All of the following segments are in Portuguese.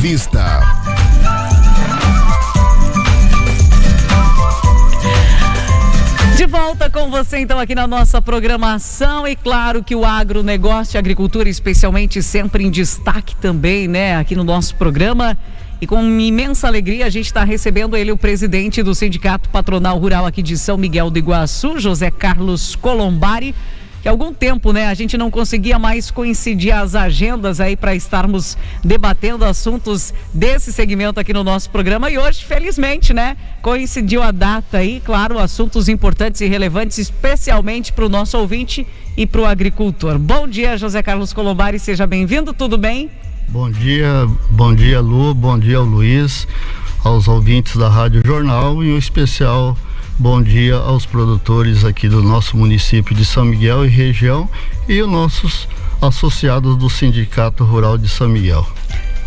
Entrevista. De volta com você então aqui na nossa programação, e claro que o agronegócio e a agricultura especialmente sempre em destaque também, né, aqui no nosso programa. E com imensa alegria a gente está recebendo ele, o presidente do Sindicato Patronal Rural aqui de São Miguel do Iguaçu, José Carlos Colombari, que há algum tempo, né, a gente não conseguia mais coincidir as agendas aí para estarmos debatendo assuntos desse segmento aqui no nosso programa, e hoje, felizmente, né, coincidiu a data aí, claro, assuntos importantes e relevantes, especialmente para o nosso ouvinte e para o agricultor. Bom dia, José Carlos Colombari, seja bem-vindo, tudo bem? Bom dia Lu, bom dia ao Luiz, aos ouvintes da Rádio Jornal, e um especial bom dia aos produtores aqui do nosso município de São Miguel e região, e os nossos associados do Sindicato Rural de São Miguel.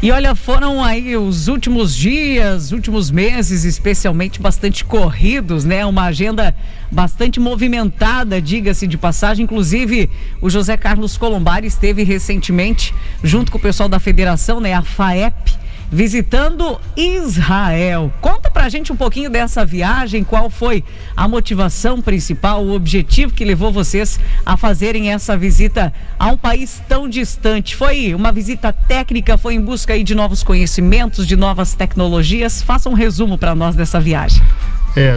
E olha, foram aí os últimos dias, últimos meses, especialmente bastante corridos, né? Uma agenda bastante movimentada, diga-se de passagem. Inclusive, o José Carlos Colombari esteve recentemente, junto com o pessoal da federação, né? A FAEP, visitando Israel. Conta pra gente um pouquinho dessa viagem, qual foi a motivação principal, o objetivo que levou vocês a fazerem essa visita a um país tão distante. Foi uma visita técnica, foi em busca aí de novos conhecimentos, de novas tecnologias? Faça um resumo para nós dessa viagem.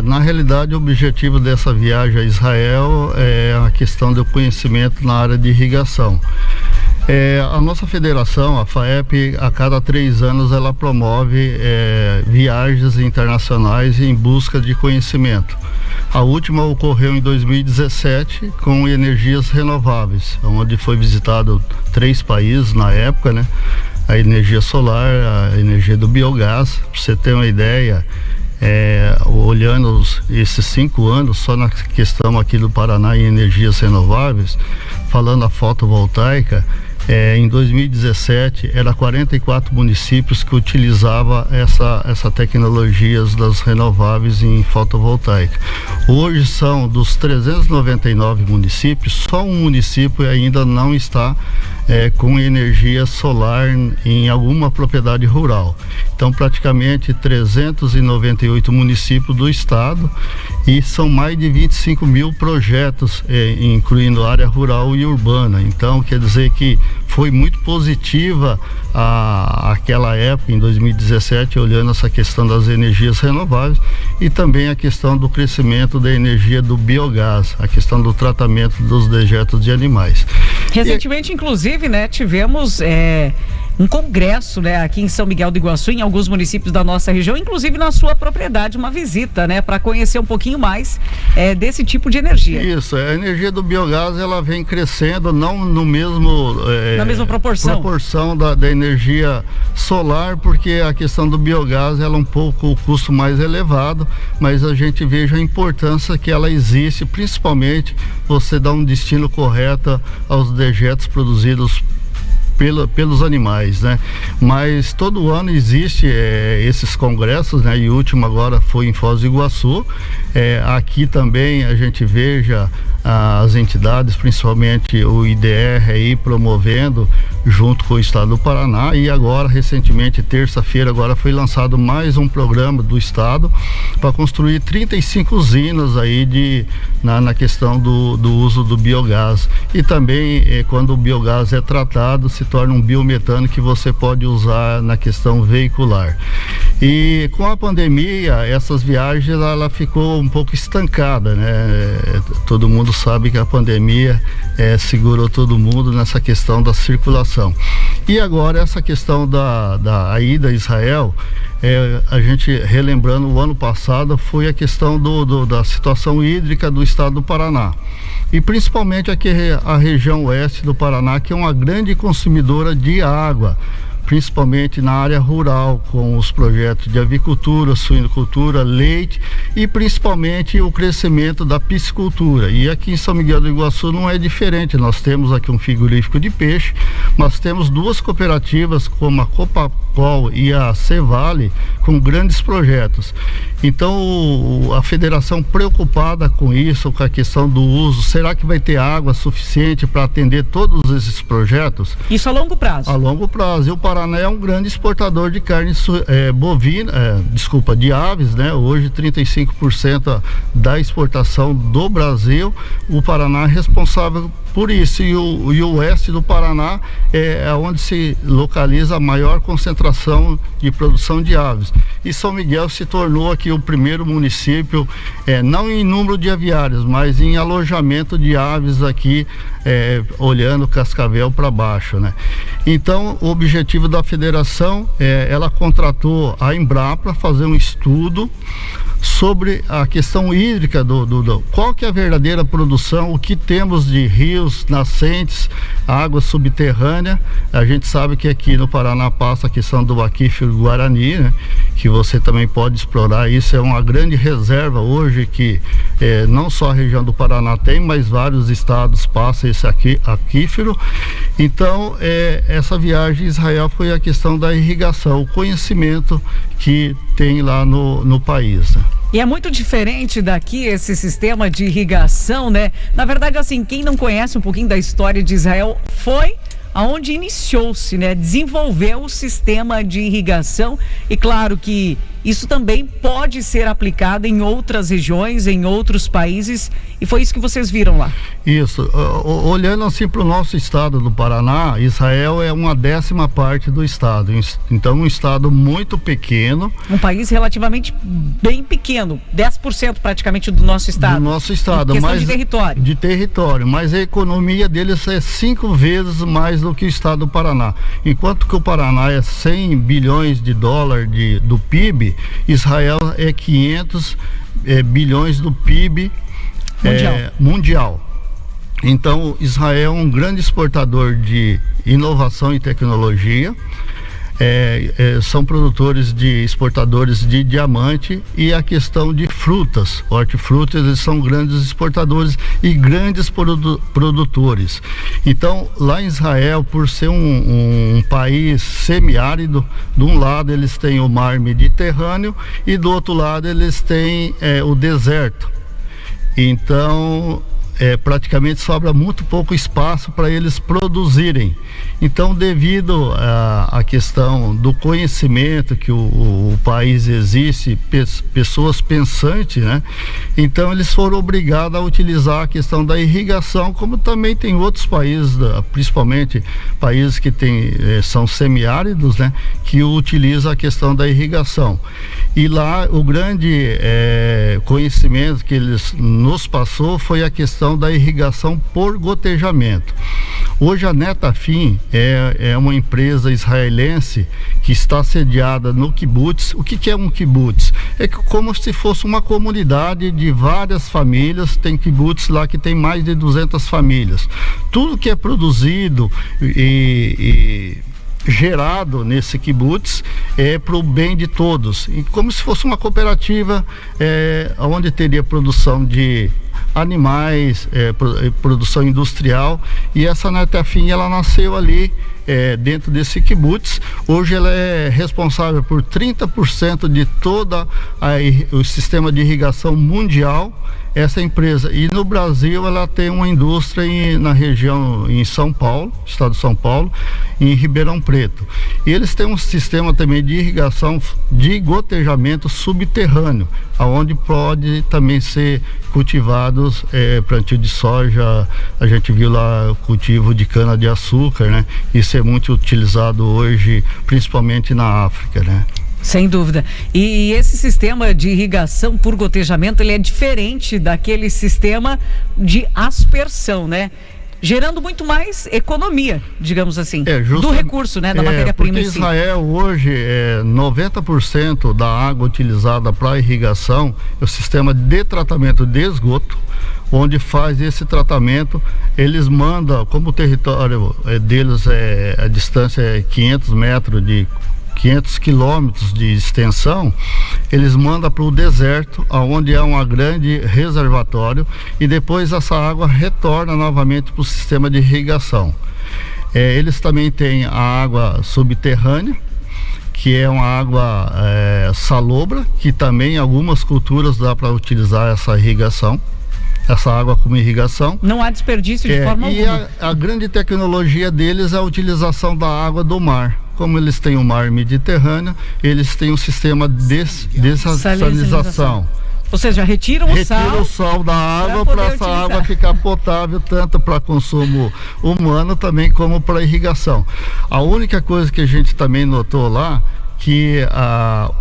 Na realidade, o objetivo dessa viagem a Israel é a questão do conhecimento na área de irrigação. A nossa federação, a FAEP, a cada 3 anos ela promove viagens internacionais em busca de conhecimento. A última ocorreu em 2017 com energias renováveis, onde foi visitado 3 países na época, né? A energia solar, a energia do biogás. Para você ter uma ideia, olhando esses 5 anos só na questão aqui do Paraná em energias renováveis, falando a fotovoltaica, em 2017 era 44 municípios que utilizavam essa tecnologia das renováveis em fotovoltaica. Hoje são dos 399 municípios, só um município ainda não está com energia solar em alguma propriedade rural. Então praticamente 398 municípios do estado, e são mais de 25 mil projetos, incluindo área rural e urbana. Então quer dizer que foi muito positiva aquela época, em 2017, olhando essa questão das energias renováveis, e também a questão do crescimento da energia do biogás, a questão do tratamento dos dejetos de animais. Recentemente, inclusive, né, tivemos um congresso, né, aqui em São Miguel do Iguaçu, em alguns municípios da nossa região, inclusive na sua propriedade, uma visita, né, para conhecer um pouquinho mais desse tipo de energia. Isso, a energia do biogás, ela vem crescendo, não no mesmo na mesma proporção da energia solar, porque a questão do biogás ela é um pouco o custo mais elevado, mas a gente veja a importância que ela existe, principalmente você dar um destino correto aos dejetos produzidos pelos animais, né? Mas todo ano existe esses congressos, né? E o último agora foi em Foz do Iguaçu. Aqui também a gente veja as entidades, principalmente o IDR aí promovendo junto com o estado do Paraná, e agora recentemente, terça-feira, agora foi lançado mais um programa do estado para construir 35 usinas aí na questão do uso do biogás, e também quando o biogás é tratado se torna um biometano que você pode usar na questão veicular. E com a pandemia, essas viagens ela ficou um pouco estancada, né? Todo mundo sabe que a pandemia segurou todo mundo nessa questão da circulação. E agora essa questão da ida a Israel, a gente relembrando o ano passado, foi a questão da situação hídrica do estado do Paraná. E principalmente aqui a região oeste do Paraná, que é uma grande consumidora de água, principalmente na área rural, com os projetos de avicultura, suinocultura, leite e principalmente o crescimento da piscicultura. E aqui em São Miguel do Iguaçu não é diferente, nós temos aqui um frigorífico de peixe, mas temos 2 cooperativas como a Copapol e a Cevale com grandes projetos. Então a federação preocupada com isso, com a questão do uso, será que vai ter água suficiente para atender todos esses projetos? Isso a longo prazo? A longo prazo. E o Paraná é um grande exportador de carne bovina, de aves, né? Hoje 35% da exportação do Brasil, o Paraná é responsável por isso, e o oeste do Paraná é onde se localiza a maior concentração de produção de aves. E São Miguel se tornou aqui o primeiro município, não em número de aviários, mas em alojamento de aves aqui, olhando Cascavel para baixo, né? Então, o objetivo da federação, ela contratou a Embrapa para fazer um estudo sobre a questão hídrica qual que é a verdadeira produção, o que temos de rios, nascentes, água subterrânea. A gente sabe que aqui no Paraná passa a questão do aquífero Guarani, né, que você também pode explorar. Isso é uma grande reserva hoje que não só a região do Paraná tem, mas vários estados passam esse aquífero. Então, essa viagem a Israel foi a questão da irrigação, o conhecimento que tem lá no país, né? E é muito diferente daqui esse sistema de irrigação, né? Na verdade, assim, quem não conhece um pouquinho da história de Israel, foi aonde iniciou-se, né? Desenvolveu o sistema de irrigação, e claro que isso também pode ser aplicado em outras regiões, em outros países, e foi isso que vocês viram lá. Isso, olhando assim para o nosso estado do Paraná, Israel é 1/10 parte do estado, então um estado muito pequeno. Um país relativamente bem pequeno, 10% praticamente do nosso estado. Do nosso estado, questão de território. De território, mas a economia deles é 5 vezes mais do que o estado do Paraná. Enquanto que o Paraná é 100 bilhões de dólares do PIB, Israel é 500 bilhões do PIB mundial. Então, Israel é um grande exportador de inovação e tecnologia. São exportadores de diamante, e a questão de frutas, hortifrutas, eles são grandes exportadores e grandes produtores. Então, lá em Israel, por ser um país semiárido, de um lado eles têm o mar Mediterrâneo e do outro lado eles têm o deserto. Então, praticamente sobra muito pouco espaço para eles produzirem. Então, devido à questão do conhecimento que o país existe, pessoas pensantes, né? Então, eles foram obrigados a utilizar a questão da irrigação, como também tem outros países, principalmente países que são semiáridos, né? Que utilizam a questão da irrigação. E lá, o grande conhecimento que eles nos passou foi a questão da irrigação por gotejamento. Hoje a Netafim é uma empresa israelense que está sediada no kibbutz. O que é um kibbutz? É como se fosse uma comunidade de várias famílias. Tem kibbutz lá que tem mais de 200 famílias. Tudo que é produzido e gerado nesse kibbutz é para o bem de todos, e como se fosse uma cooperativa onde teria produção de animais, produção industrial, e essa Netafim, ela nasceu ali dentro desse kibbutz. Hoje ela é responsável por 30% de todo o sistema de irrigação mundial, essa empresa. E no Brasil ela tem uma indústria na região, em São Paulo, estado de São Paulo, em Ribeirão Preto. E eles têm um sistema também de irrigação de gotejamento subterrâneo, aonde pode também ser cultivados plantio de soja. A gente viu lá o cultivo de cana de açúcar, né? Isso é muito utilizado hoje, principalmente na África, né? Sem dúvida. E esse sistema de irrigação por gotejamento, ele é diferente daquele sistema de aspersão, né? Gerando muito mais economia, digamos assim, do recurso, né, da matéria-prima em si. Porque Israel hoje, 90% da água utilizada para irrigação é o sistema de tratamento de esgoto, onde faz esse tratamento. Eles mandam, como o território deles a distância é 500 metros de 500 quilômetros de extensão, eles mandam para o deserto, onde é um grande reservatório, e depois essa água retorna novamente para o sistema de irrigação. Eles também têm a água subterrânea, que é uma água salobra, que também em algumas culturas dá para utilizar essa irrigação, essa água como irrigação. Não há desperdício de forma alguma. E a grande tecnologia deles é a utilização da água do mar. Como eles têm o mar Mediterrâneo, eles têm um sistema de salinização. Ou seja, retiram o sal da água para essa água ficar potável, tanto para consumo humano também como para irrigação. A única coisa que a gente também notou lá, que a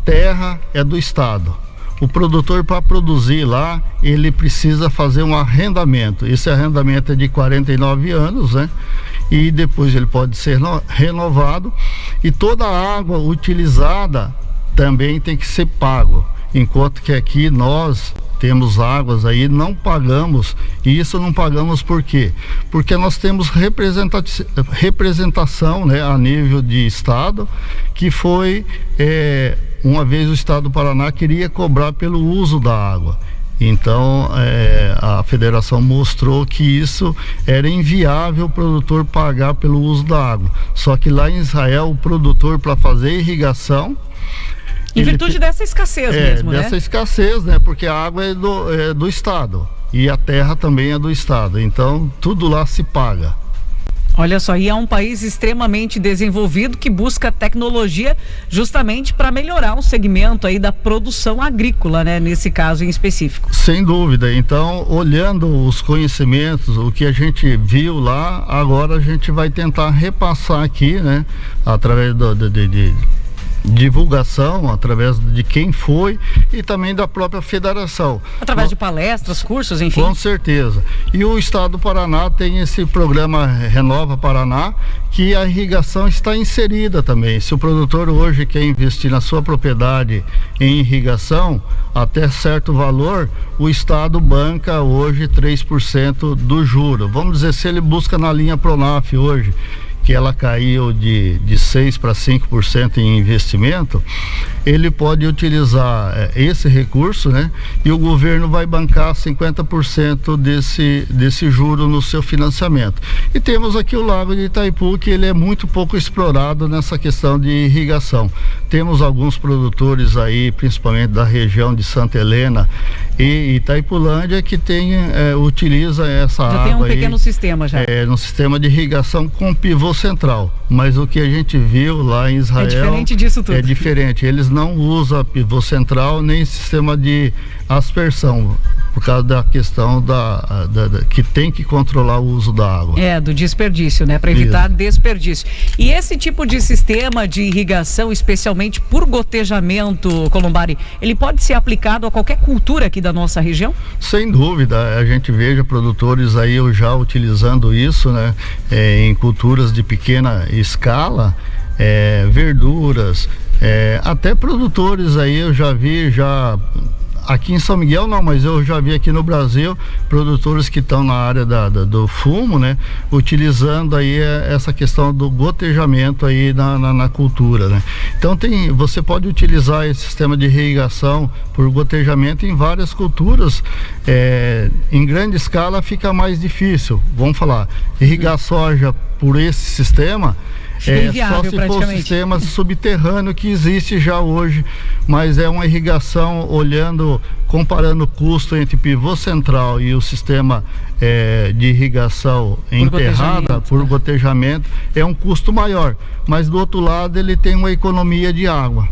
terra é do estado. O produtor, para produzir lá, ele precisa fazer um arrendamento. Esse arrendamento é de 49 anos, né? E depois ele pode ser renovado. E toda a água utilizada também tem que ser pago. Enquanto que aqui nós temos águas aí, não pagamos. E isso não pagamos por quê? Porque nós temos representação, né, a nível de estado, que foi... uma vez o estado do Paraná queria cobrar pelo uso da água. Então a federação mostrou que isso era inviável o produtor pagar pelo uso da água. Só que lá em Israel, o produtor, para fazer irrigação, em virtude dessa escassez mesmo, né? Dessa escassez, né? Porque a água é do estado e a terra também é do estado. Então tudo lá se paga. Olha só, e é um país extremamente desenvolvido que busca tecnologia justamente para melhorar o segmento aí da produção agrícola, né? Nesse caso em específico. Sem dúvida. Então, olhando os conhecimentos, o que a gente viu lá, agora a gente vai tentar repassar aqui, né? Através de divulgação, através de quem foi e também da própria federação. Através de palestras, cursos, enfim. Com certeza. E o estado do Paraná tem esse programa Renova Paraná, que a irrigação está inserida também. Se o produtor hoje quer investir na sua propriedade em irrigação, até certo valor, o estado banca hoje 3% do juro. Vamos dizer, se ele busca na linha Pronaf hoje, que ela caiu de 6% para 5% em investimento, ele pode utilizar esse recurso, né? E o governo vai bancar 50% desse juro no seu financiamento. E temos aqui o Lago de Itaipu, que ele é muito pouco explorado nessa questão de irrigação. Temos alguns produtores aí, principalmente da região de Santa Helena e Itaipulândia, que utiliza essa água. Já tem um pequeno sistema já. No sistema de irrigação com pivô central. Mas o que a gente viu lá em Israel... É diferente disso tudo. É diferente. Eles não usam pivô central nem sistema de aspersão, por causa da questão que tem que controlar o uso da água. Do desperdício, né? Para evitar desperdício. E esse tipo de sistema de irrigação, especialmente por gotejamento, Colombari, ele pode ser aplicado a qualquer cultura aqui da nossa região? Sem dúvida. A gente veja produtores aí já utilizando isso, né? Em culturas de pequena escala, verduras, até produtores aí eu já vi aqui em São Miguel não, mas eu já vi aqui no Brasil produtores que estão na área do fumo, né? Utilizando aí essa questão do gotejamento aí na cultura, né? Então você pode utilizar esse sistema de irrigação por gotejamento em várias culturas. Em grande escala fica mais difícil. Vamos falar, irrigar soja por esse sistema inviável, só se for o sistema subterrâneo que existe já hoje, mas é uma irrigação comparando o custo entre pivô central e o sistema de irrigação enterrada por gotejamento, é um custo maior, mas do outro lado ele tem uma economia de água.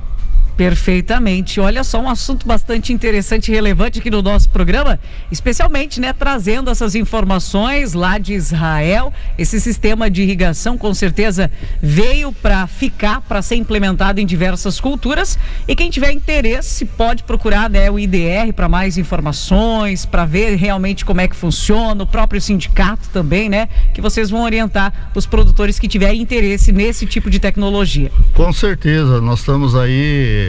Perfeitamente. Olha só, um assunto bastante interessante e relevante aqui no nosso programa, especialmente, né, trazendo essas informações lá de Israel. Esse sistema de irrigação com certeza veio para ficar, para ser implementado em diversas culturas, e quem tiver interesse pode procurar, né, o IDR para mais informações, para ver realmente como é que funciona, o próprio sindicato também, né, que vocês vão orientar os produtores que tiverem interesse nesse tipo de tecnologia. Com certeza, nós estamos aí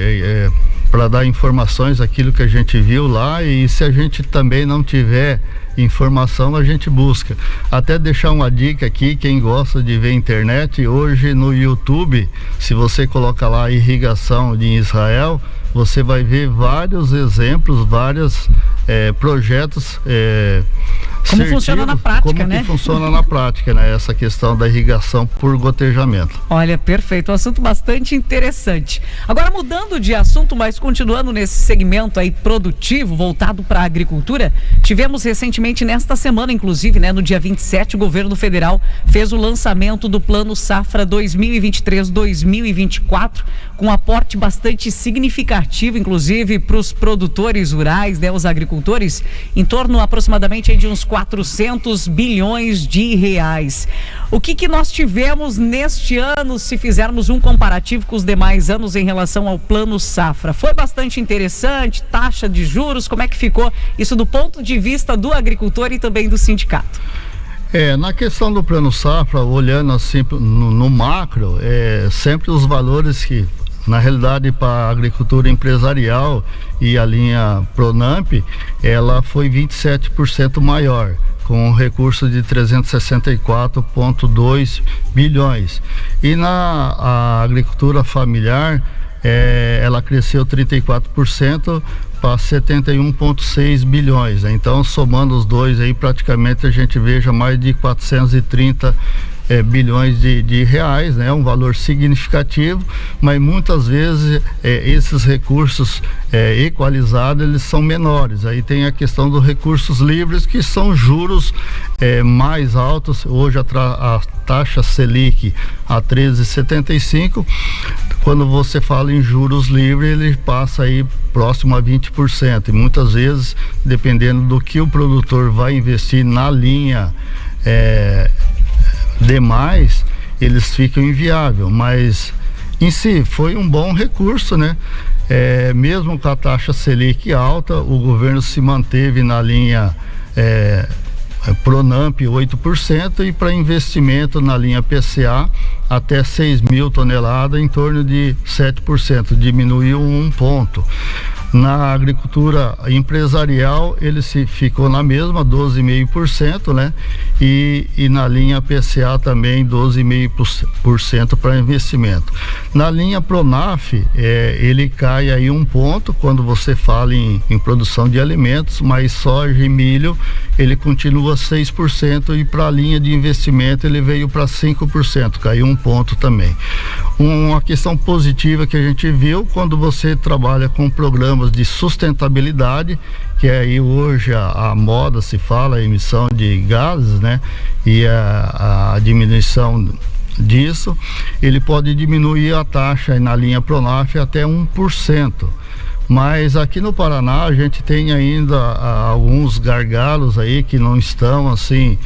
para dar informações daquilo que a gente viu lá, e se a gente também não tiver informação, a gente busca. Até deixar uma dica aqui, quem gosta de ver internet, hoje no YouTube, se você coloca lá irrigação de Israel, você vai ver vários exemplos, vários projetos como funciona na prática, né? Como que funciona na prática, né? Essa questão da irrigação por gotejamento. Olha, perfeito, um assunto bastante interessante. Agora, mudando de assunto, mas continuando nesse segmento aí produtivo, voltado para a agricultura, tivemos recentemente, nesta semana, inclusive, né, no dia 27, o governo federal fez o lançamento do Plano Safra 2023-2024, com um aporte bastante significativo, inclusive, para os produtores rurais, né, os agricultores, em torno aproximadamente aí de uns 400 bilhões de reais. O que nós tivemos neste ano, se fizermos um comparativo com os demais anos em relação ao Plano Safra? Foi bastante interessante, taxa de juros, como é que ficou isso do ponto de vista do agricultor e também do sindicato? Na questão do Plano Safra, olhando assim no macro, sempre os valores que, na realidade, para a agricultura empresarial e a linha Pronamp, ela foi 27% maior, com um recurso de 364,2 bilhões. E a agricultura familiar, ela cresceu 34% para 71,6 bilhões. Então, somando os dois aí, praticamente a gente veja mais de 430 bilhões de reais, né? Um valor significativo, mas muitas vezes esses recursos equalizados, eles são menores. Aí tem a questão dos recursos livres, que são juros mais altos. Hoje a taxa Selic a 13,75, quando você fala em juros livres, ele passa aí próximo a 20%, e muitas vezes, dependendo do que o produtor vai investir na linha demais, eles ficam inviáveis, mas em si foi um bom recurso, né? Mesmo com a taxa Selic alta, o governo se manteve na linha Pronamp 8%, e para investimento na linha PCA até 6 mil toneladas, em torno de 7%, diminuiu 1 ponto. Na agricultura empresarial, ele ficou na mesma, 12,5%, né? E na linha PCA também 12,5% para investimento. Na linha Pronaf, ele cai aí 1 ponto quando você fala em produção de alimentos, mas soja e milho ele continua 6%, e para a linha de investimento ele veio para 5%, caiu 1 ponto também. Uma questão positiva que a gente viu quando você trabalha com programas de sustentabilidade, que aí hoje a moda se fala, a emissão de gases, né? E a diminuição disso, ele pode diminuir a taxa na linha Pronaf até 1%. Mas aqui no Paraná a gente tem ainda alguns gargalos aí que não estão assim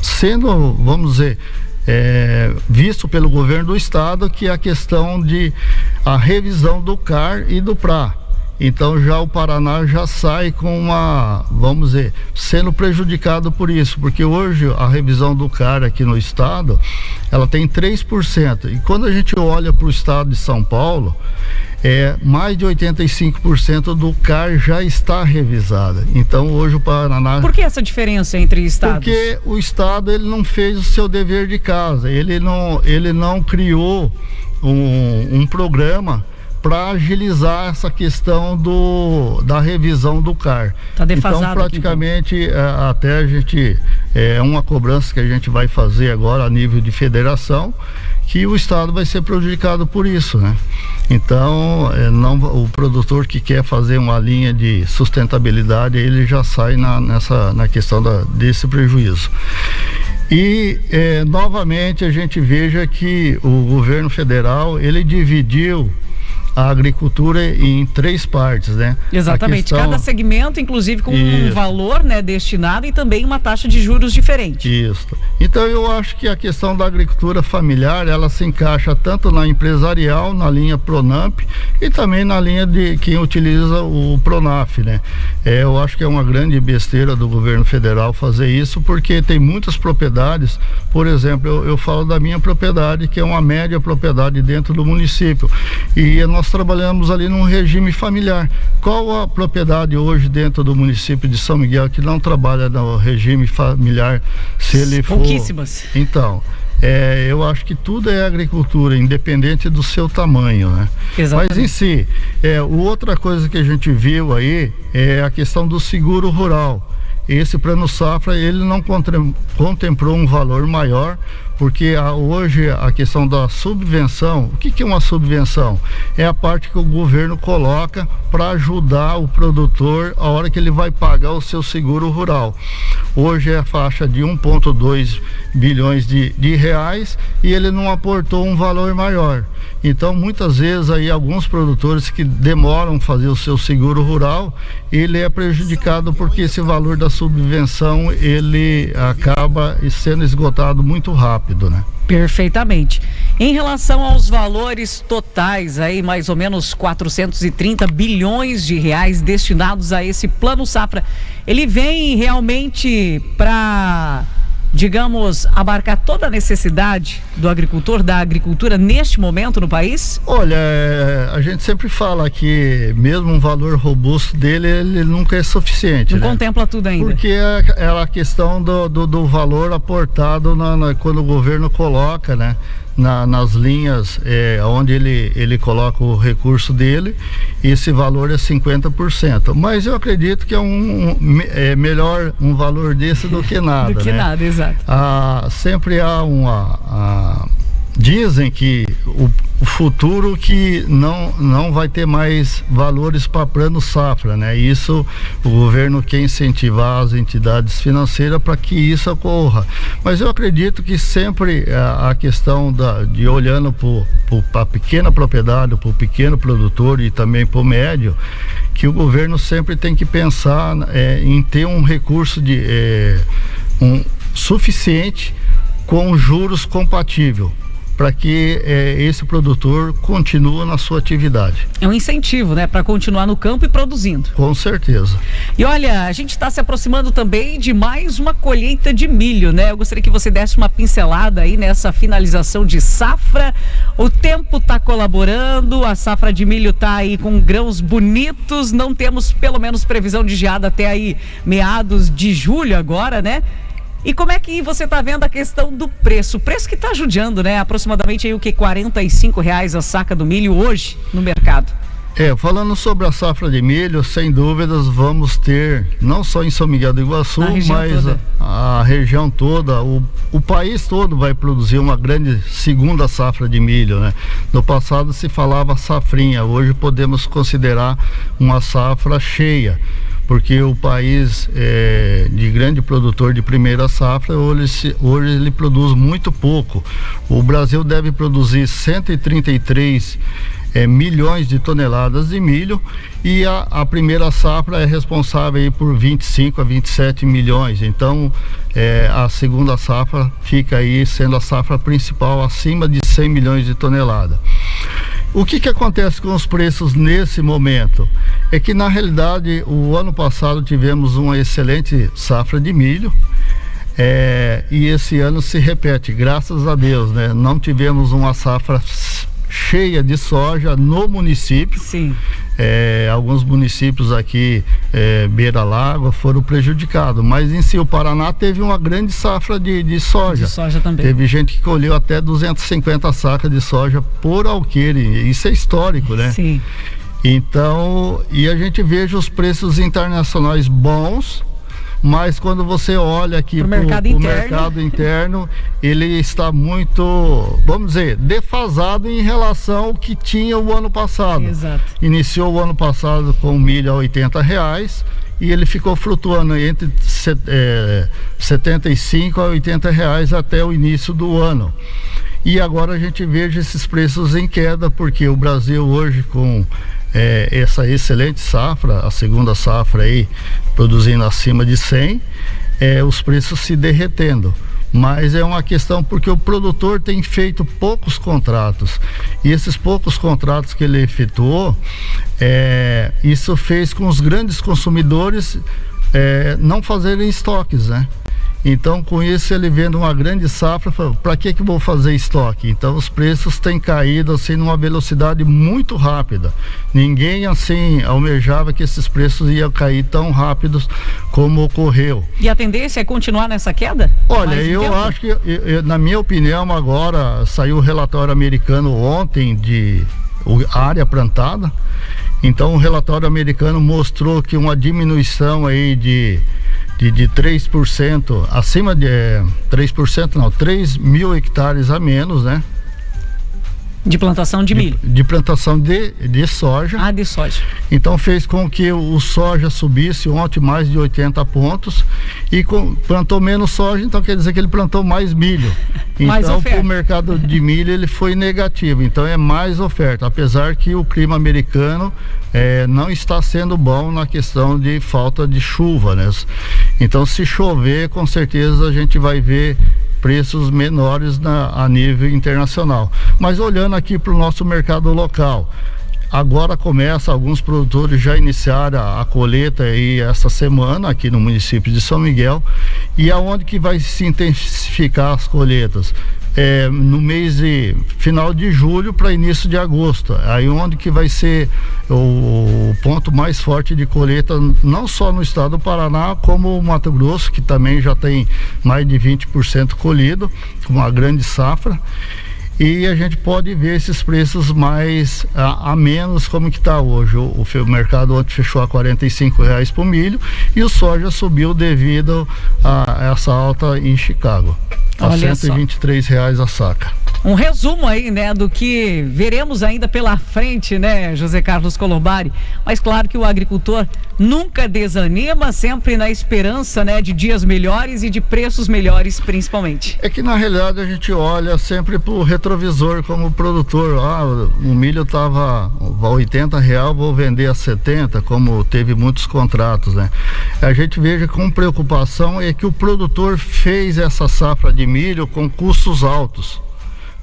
sendo, vamos dizer, visto pelo governo do estado, que é a questão de a revisão do CAR e do PRA. Então já o Paraná já sai com vamos dizer, sendo prejudicado por isso, porque hoje a revisão do CAR aqui no estado, ela tem 3%, e quando a gente olha para o estado de São Paulo, mais de 85% do CAR já está revisada. Então hoje o Paraná... Por que essa diferença entre estados? Porque o estado ele não fez o seu dever de casa, ele não criou um programa para agilizar essa questão da revisão do CAR. Tá defasado. Então praticamente até a gente uma cobrança que a gente vai fazer agora a nível de federação, que o estado vai ser prejudicado por isso, né? Então o produtor que quer fazer uma linha de sustentabilidade, ele já sai na questão desse prejuízo. E novamente a gente veja que o governo federal ele dividiu a agricultura em 3 partes, né? Exatamente, cada segmento, inclusive com um valor, né, destinado, e também uma taxa de juros diferente. Isso. Então eu acho que a questão da agricultura familiar, ela se encaixa tanto na empresarial, na linha Pronamp, e também na linha de quem utiliza o Pronaf, né? Eu acho que é uma grande besteira do governo federal fazer isso, porque tem muitas propriedades, por exemplo, eu falo da minha propriedade, que é uma média propriedade dentro do município, e nós trabalhamos ali num regime familiar. Qual a propriedade hoje dentro do município de São Miguel que não trabalha no regime familiar, se ele for... Pouquíssimas. Então, eu acho que tudo é agricultura, independente do seu tamanho, né? Exatamente. Mas em si, outra coisa que a gente viu aí é a questão do seguro rural. Esse plano safra, ele não contemplou um valor maior, porque hoje a questão da subvenção, o que é uma subvenção? É a parte que o governo coloca para ajudar o produtor a hora que ele vai pagar o seu seguro rural. Hoje é a faixa de 1,2 bilhões de reais e ele não aportou um valor maior. Então, muitas vezes aí alguns produtores que demoram fazer o seu seguro rural, ele é prejudicado porque esse valor da subvenção, ele acaba sendo esgotado muito rápido, né? Perfeitamente. Em relação aos valores totais, aí mais ou menos 430 bilhões de reais destinados a esse plano safra, ele vem realmente para, digamos, abarcar toda a necessidade do agricultor, da agricultura neste momento no país? Olha, a gente sempre fala que mesmo um valor robusto dele, ele nunca é suficiente. Não, né? Contempla tudo ainda. Porque é a questão do valor aportado quando o governo coloca, né? Nas linhas onde ele coloca o recurso dele, esse valor é 50%. Mas eu acredito que é melhor um valor desse do que nada. Do que né? nada, exato. Sempre há dizem que o futuro que não vai ter mais valores para plano safra, né? Isso o governo quer incentivar as entidades financeiras para que isso ocorra. Mas eu acredito que sempre a questão de olhando para a pequena propriedade, para o pequeno produtor e também para o médio, que o governo sempre tem que pensar em ter um recurso suficiente com juros compatível, para que esse produtor continue na sua atividade. É um incentivo, né, para continuar no campo e produzindo. Com certeza. E olha, a gente está se aproximando também de mais uma colheita de milho, né? Eu gostaria que você desse uma pincelada aí nessa finalização de safra. O tempo está colaborando, a safra de milho está aí com grãos bonitos, não temos pelo menos previsão de geada até aí meados de julho agora, né? E como é que você está vendo a questão do preço? O preço que está judiando, né? Aproximadamente aí o que? R$45 a saca do milho hoje no mercado. Falando sobre a safra de milho, sem dúvidas vamos ter, não só em São Miguel do Iguaçu, mas a região toda, o país todo vai produzir uma grande segunda safra de milho, né? No passado se falava safrinha, hoje podemos considerar uma safra cheia, porque o país de grande produtor de primeira safra, hoje ele produz muito pouco. O Brasil deve produzir 133 milhões de toneladas de milho e a primeira safra é responsável aí por 25 a 27 milhões. Então, a segunda safra fica aí sendo a safra principal acima de 100 milhões de toneladas. O que acontece com os preços nesse momento? É que na realidade o ano passado tivemos uma excelente safra de milho e esse ano se repete, graças a Deus, né? Não tivemos uma safra cheia de soja no município. Sim. Alguns municípios aqui, beira-lago, foram prejudicados, mas em si o Paraná teve uma grande safra de soja. De soja também. Teve gente que colheu até 250 sacas de soja por alqueire, isso é histórico, né? Sim. Então, e a gente veja os preços internacionais bons, mas quando você olha aqui para o mercado interno, ele está muito, vamos dizer, defasado em relação ao que tinha o ano passado. Exato. Iniciou o ano passado com milho a R$80 e ele ficou flutuando entre 75 a R$80 até o início do ano. E agora a gente veja esses preços em queda, porque o Brasil hoje com essa excelente safra, a segunda safra aí, produzindo acima de 100, os preços se derretendo. Mas é uma questão porque o produtor tem feito poucos contratos, e esses poucos contratos que ele efetuou, isso fez com os grandes consumidores não fazerem estoques, né? Então, com isso, ele vendo uma grande safra, para que vou fazer estoque? Então, os preços têm caído assim numa velocidade muito rápida. Ninguém assim almejava que esses preços iam cair tão rápidos como ocorreu. E a tendência é continuar nessa queda? Olha, eu acho que, na minha opinião, agora saiu o relatório americano ontem de área plantada. Então, o relatório americano mostrou que uma diminuição aí de 3%, acima de 3% não, 3 mil hectares a menos, né? De plantação de milho? De plantação de soja. Ah, de soja. Então fez com que o soja subisse ontem mais de 80 pontos e plantou menos soja, então quer dizer que ele plantou mais milho. Então o mercado de milho ele foi negativo, então é mais oferta, apesar que o clima americano não está sendo bom na questão de falta de chuva, né? Então se chover, com certeza a gente vai ver preços menores a nível internacional. Mas olhando aqui para o nosso mercado local, agora começa, alguns produtores já iniciaram a colheita aí essa semana aqui no município de São Miguel. E aonde que vai se intensificar as colheitas? No mês de final de julho para início de agosto, aí onde que vai ser o ponto mais forte de colheita, não só no estado do Paraná, como o Mato Grosso, que também já tem mais de 20% colhido, com uma grande safra. E a gente pode ver esses preços mais a menos como que está hoje. O mercado ontem fechou a R$45 por milho e o soja subiu devido a essa alta em Chicago, a R$123 a saca. Um resumo aí, né, do que veremos ainda pela frente, né, José Carlos Colombari. Mas claro que o agricultor nunca desanima, sempre na esperança, né, de dias melhores e de preços melhores, principalmente. É que na realidade a gente olha sempre pro retrovisor como produtor. O milho estava a R$80, vou vender a 70, como teve muitos contratos, né? A gente veja com preocupação é que o produtor fez essa safra de milho com custos altos.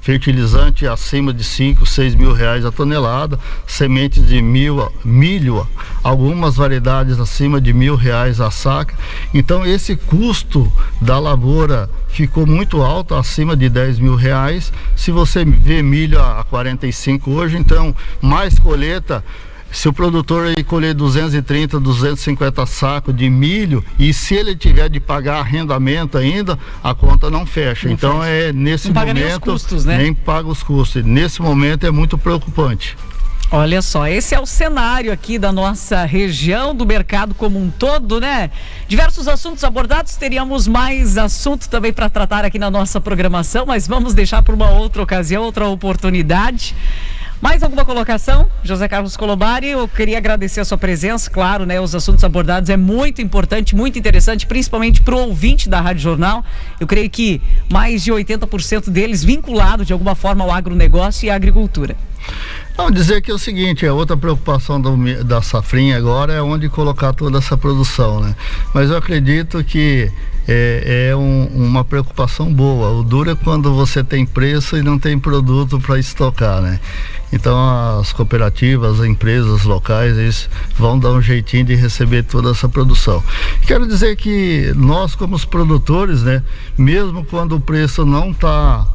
Fertilizante acima de 5, 6 mil reais a tonelada, sementes de milho, algumas variedades acima de R$1.000 a saca. Então esse custo da lavoura ficou muito alto, acima de 10 mil reais. Se você vê milho a 45 hoje, então mais colheita. Se o produtor aí colher 230, 250 sacos de milho e se ele tiver de pagar arrendamento ainda, a conta não fecha. Então nesse momento nem paga os custos, né? Nem paga os custos. Nesse momento é muito preocupante. Olha só, esse é o cenário aqui da nossa região, do mercado como um todo, né? Diversos assuntos abordados, teríamos mais assunto também para tratar aqui na nossa programação, mas vamos deixar para uma outra ocasião, outra oportunidade. Mais alguma colocação, José Carlos Colombari? Eu queria agradecer a sua presença, claro, né? Os assuntos abordados é muito importante, muito interessante, principalmente para o ouvinte da Rádio Jornal. Eu creio que mais de 80% deles vinculado de alguma forma ao agronegócio e à agricultura. Não, dizer que é o seguinte, a outra preocupação da safrinha agora é onde colocar toda essa produção, né? Mas eu acredito que uma preocupação boa. O duro é quando você tem preço e não tem produto para estocar, né? Então as cooperativas, as empresas locais, eles vão dar um jeitinho de receber toda essa produção. Quero dizer que nós como os produtores, né, mesmo quando o preço não está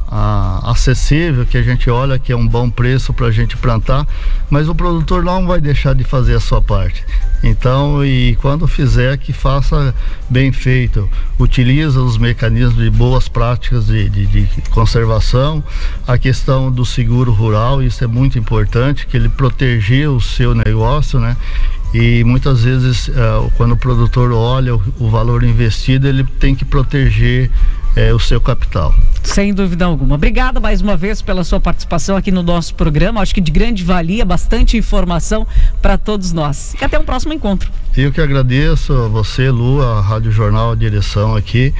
acessível, que a gente olha que é um bom preço para a gente plantar, mas o produtor não vai deixar de fazer a sua parte. Então, e quando fizer, que faça bem feito, utiliza os mecanismos de boas práticas de conservação, a questão do seguro rural, isso é muito importante, que ele proteger o seu negócio, né? E muitas vezes, quando o produtor olha o valor investido, ele tem que proteger o seu capital. Sem dúvida alguma. Obrigada mais uma vez pela sua participação aqui no nosso programa. Acho que de grande valia, bastante informação para todos nós. E até um próximo encontro. Eu que agradeço a você, Lu, a Rádio Jornal, a direção aqui,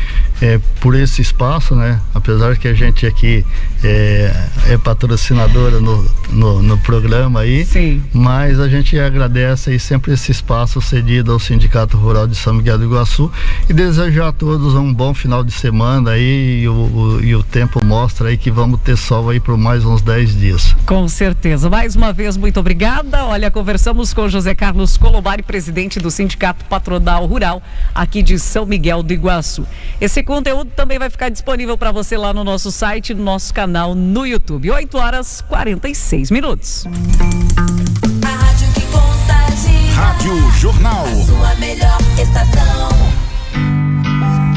por esse espaço, né? Apesar que a gente aqui é patrocinadora no programa aí. Sim. Mas a gente agradece aí sempre esse espaço cedido ao Sindicato Rural de São Miguel do Iguaçu e desejar a todos um bom final de semana, chegando aí e o tempo mostra aí que vamos ter sol aí por mais uns 10 dias. Com certeza. Mais uma vez, muito obrigada. Olha, conversamos com José Carlos Colombari, presidente do Sindicato Patronal Rural aqui de São Miguel do Iguaçu. Esse conteúdo também vai ficar disponível para você lá no nosso site, no nosso canal no YouTube. 8h46. A rádio que contagia. Rádio Jornal. A sua melhor estação.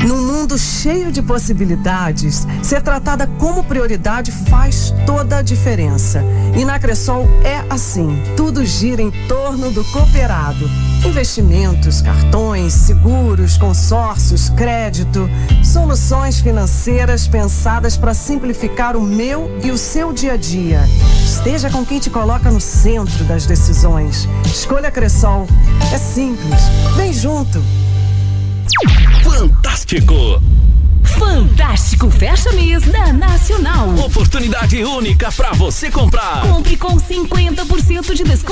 Num mundo cheio de possibilidades, ser tratada como prioridade faz toda a diferença. E na Cressol é assim, tudo gira em torno do cooperado. Investimentos, cartões, seguros, consórcios, crédito, soluções financeiras pensadas para simplificar o meu e o seu dia a dia. Esteja com quem te coloca no centro das decisões. Escolha a Cressol. É simples. Vem junto. Fantástico! Fantástico Fecha Mês da Nacional. Oportunidade única para você comprar. Compre com 50% de desconto